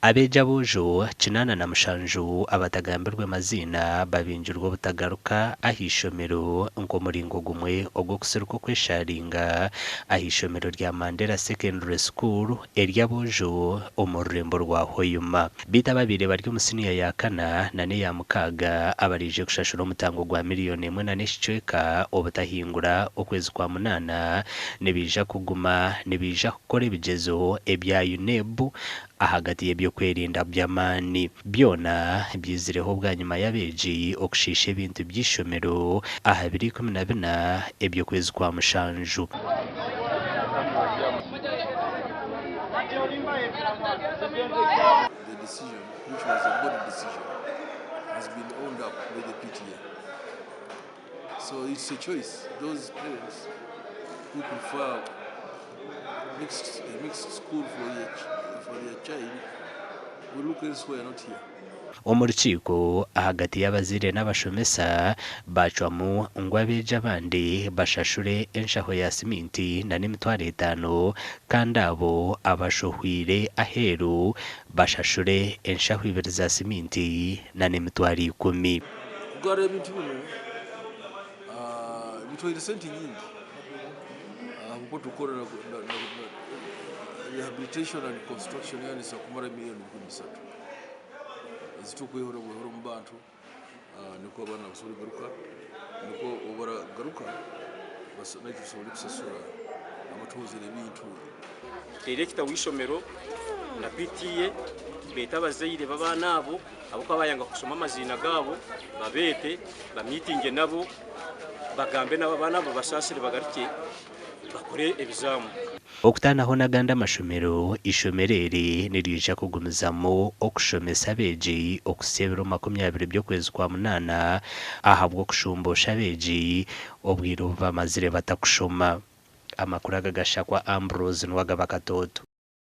Abeegi aboojo kinana na mushanju abatagambirwe mazina babingirwe obutagaruka ahishomero nk'omuringo gumwe ogw'okuseruka kwesharinga ahishomero rya Mandela Secondary School erya aboojo omu rurembo rwa HOIMA. Bita babiri bari omu siniya ya kana na neya mukaaga abarije kushashura omutango gwa miliyoni 1.5 obutahingura okwezi kwa munana nebija kuguma nebija kukora ebigezo ebya UNEB ahagati y'ebyo kwerinda by'amaani byona byizireho bwa nyuma y'Abeegi okushisha ebintu by'ishomero aha 2014 ebyo kwezi kwa mushanju. The decision, which was a board decision, has been owned up by the PTA. So it's a choice. Those parents who prefer a mixed school for their child will look elsewhere, not here. Omu rukiko ahagati y'abazire n'abashomesa bacwamu ngo Abeegi abandi bashashure enshaho ya siminti na n'emitwaro 5 kandi abo abashohwire aheru bashashure enshaho 2 za siminti na n'emitwaro 10. Kugara ebintu bino bitwaire sente nyingi kuko tukorera rehabilitation and construction yani sakumara miliyoni 13 zitukuyehora buhoro mu bantu niko abana basubira garuka niko baragaruka basana kusubira kusasura amatuze n'ebintu direkta w'ishomero na PTA beta abazeyire babana abo ko bayanga kusoma amazina gabo babete ba meeting nabo bagambe n'abana abo basasire bagarike bakore ebizamu. Okutanaho naganda amashomero ishomerere nirija kugumizamo okushomesa Abeegi okusebera 20 by'okwezi kwa munana ahabwo kushumbosha Abeegi obwiro bamazire batakushoma. Amakuru agagashakwa Ambrose nwagaba katoto.